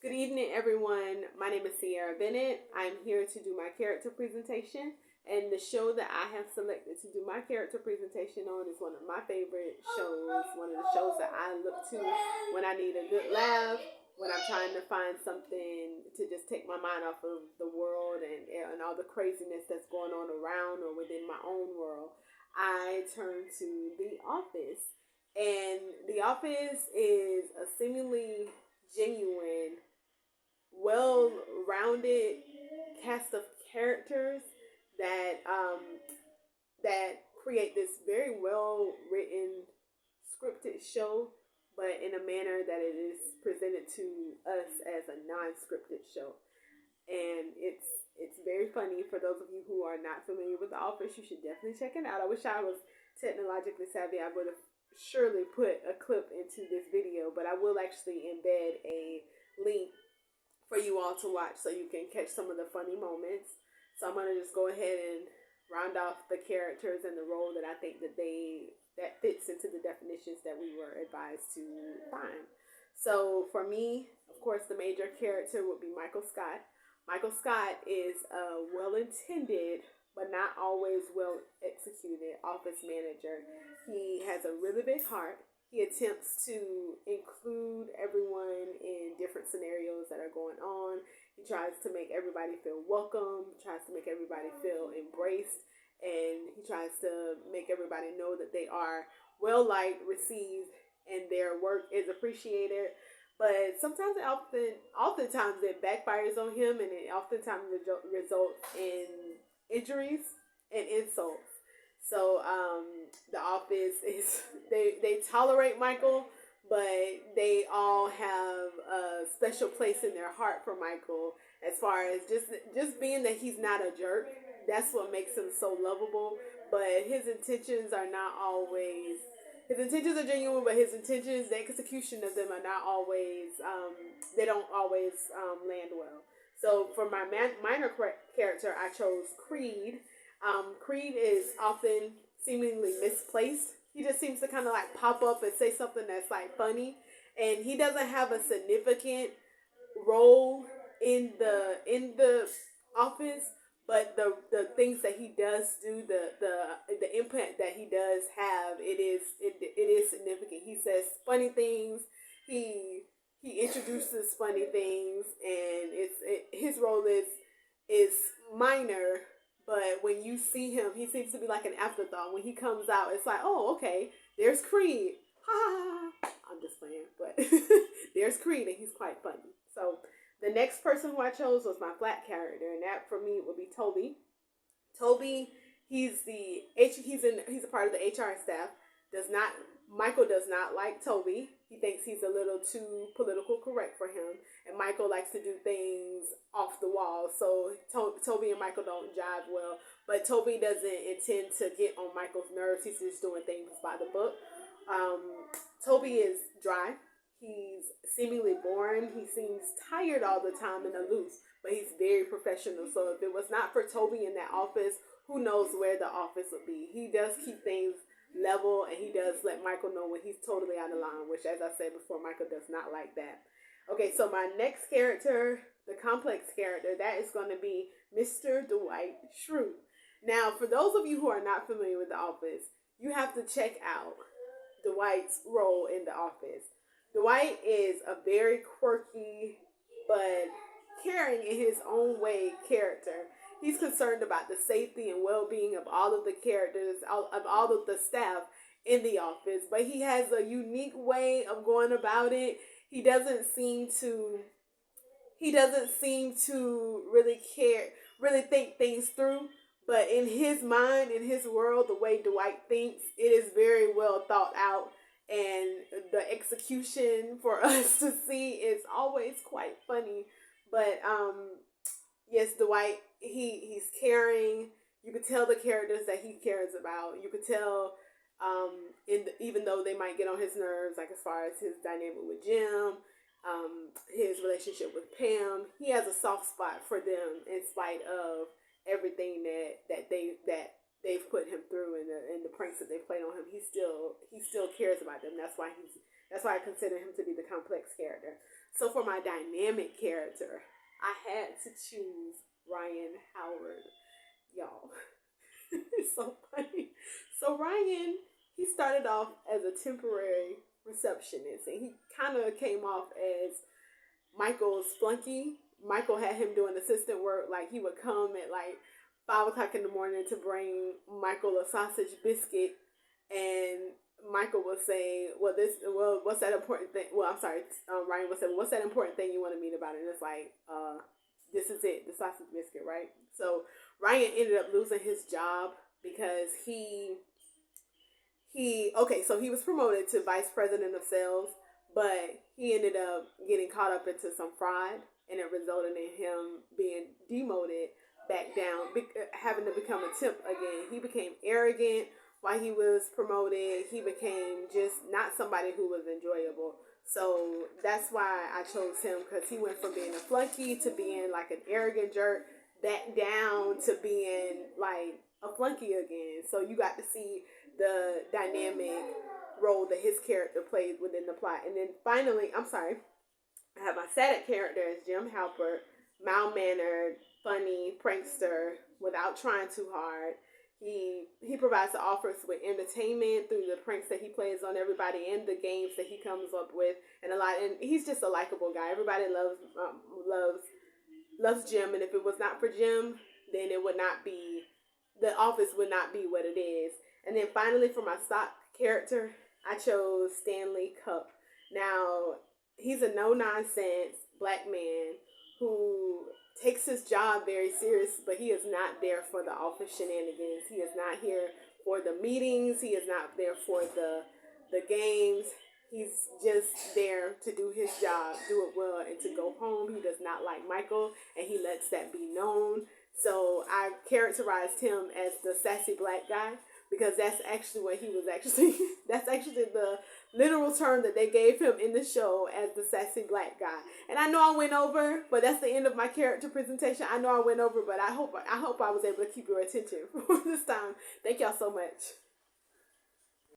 Good evening, everyone. My name is Sierra Bennett. I'm here to do my character presentation, and the show that I have selected to do my character presentation on is one of my favorite shows, one of the shows that I look to when I need a good laugh, when I'm trying to find something to just take my mind off of the world and all the craziness that's going on around or within my own world. I turn to The Office. And The Office is a seemingly genuine, well-rounded cast of characters that that create this very well-written, scripted show, but in a manner that it is presented to us as a non-scripted show. And it's very funny. For those of you who are not familiar with The Office, you should definitely check it out. I wish I was technologically savvy. I would have surely put a clip into this video, but I will actually embed a link for you all to watch so you can catch some of the funny moments. So I'm gonna just go ahead and round off the characters and the role that I think that fits into the definitions that we were advised to find. So for me, of course, the major character would be Michael Scott. Michael Scott is a well-intended but not always well executed office manager. He has a really big heart. He attempts to include everyone in different scenarios that are going on. He tries to make everybody feel welcome, tries to make everybody feel embraced, and he tries to make everybody know that they are well liked, received, and their work is appreciated. But sometimes oftentimes it backfires on him, and it oftentimes results in injuries and insults. So the office is they tolerate Michael, but they all have a special place in their heart for Michael. As far as just being that he's not a jerk, that's what makes him so lovable. But his intentions are not always. His intentions are genuine, but his intentions, the execution of them are not always. They don't always land well. So for my minor character, I chose Creed. Creed is often seemingly misplaced. He just seems to kind of like pop up and say something that's like funny, and he doesn't have a significant role in the office. But the things that he does do, the impact that he does have, it is significant. He says funny things. He introduces funny things, and his role is minor, but when you see him, he seems to be like an afterthought. When he comes out, it's like, oh, okay, there's Creed. Ha ha ha. I'm just playing, but there's Creed, and he's quite funny. So the next person who I chose was my flat character, and that for me would be Toby. Toby, he's a part of the HR staff. Michael does not like Toby. He thinks he's a little too political correct for him, and Michael likes to do things off the wall. So Toby and Michael don't jive well. But Toby doesn't intend to get on Michael's nerves. He's just doing things by the book. Toby is dry. He's seemingly boring. He seems tired all the time and aloof, but he's very professional. So if it was not for Toby in that office, who knows where the office would be. He does keep things level, and he does let Michael know when he's totally out of line, which, as I said before, Michael does not like that. Okay, so my next character, the complex character, that is going to be Mr. Dwight Schrute. Now, for those of you who are not familiar with The Office, you have to check out Dwight's role in The Office. Dwight is a very quirky but caring in his own way character. He's concerned about the safety and well-being of all of the characters, of all of the staff in the office, but he has a unique way of going about it. He doesn't seem to really think things through. But in his mind, in his world, the way Dwight thinks, it is very well thought out, and the execution for us to see is always quite funny. But yes, Dwight, he's caring. You could tell the characters that he cares about. You could tell, even though they might get on his nerves, like as far as his dynamic with Jim, his relationship with Pam, he has a soft spot for them in spite of everything that they've put him through and the pranks that they played on him. He still cares about them. That's why I consider him to be the complex character. So for my dynamic character, I had to choose Ryan Howard, y'all. It's so funny. So Ryan, he started off as a temporary receptionist, and he kind of came off as Michael's flunky. Michael had him doing assistant work. Like he would come at like 5 o'clock in the morning to bring Michael a sausage biscuit, and Michael would say, well, what's that important thing? Well, I'm sorry, Ryan would say, what's that important thing you wanted me about it?" And it's like, this is it, the sausage biscuit, right? So Ryan ended up losing his job because okay, so he was promoted to vice president of sales, but he ended up getting caught up into some fraud, and it resulted in him being demoted back down, having to become a temp again. He became arrogant while he was promoted. He became just not somebody who was enjoyable. So that's why I chose him, because he went from being a flunky to being like an arrogant jerk, back down to being like a flunky again. So you got to see the dynamic role that his character played within the plot. And then finally, I'm sorry, I have my static character as Jim Halpert, mild-mannered, funny prankster without trying too hard. He provides the authors with entertainment through the pranks that he plays on everybody and the games that he comes up with, and he's just a likable guy. Everybody loves Jim, and if it was not for Jim, then it would not be, the office would not be what it is. And then finally, for my stock character, I chose Stanley Cupp. Now, he's a no-nonsense black man who takes his job very serious, but he is not there for the office shenanigans. He is not here for the meetings. He is not there for the games. He's just there to do his job, do it well, and to go home. He does not like Michael, and he lets that be known. So I characterized him as the sassy black guy, because that's actually what he was that's actually the literal term that they gave him in the show, as the sassy black guy. And I know I went over, but that's the end of my character presentation. I know I went over, but I hope I was able to keep your attention for this time. Thank y'all so much.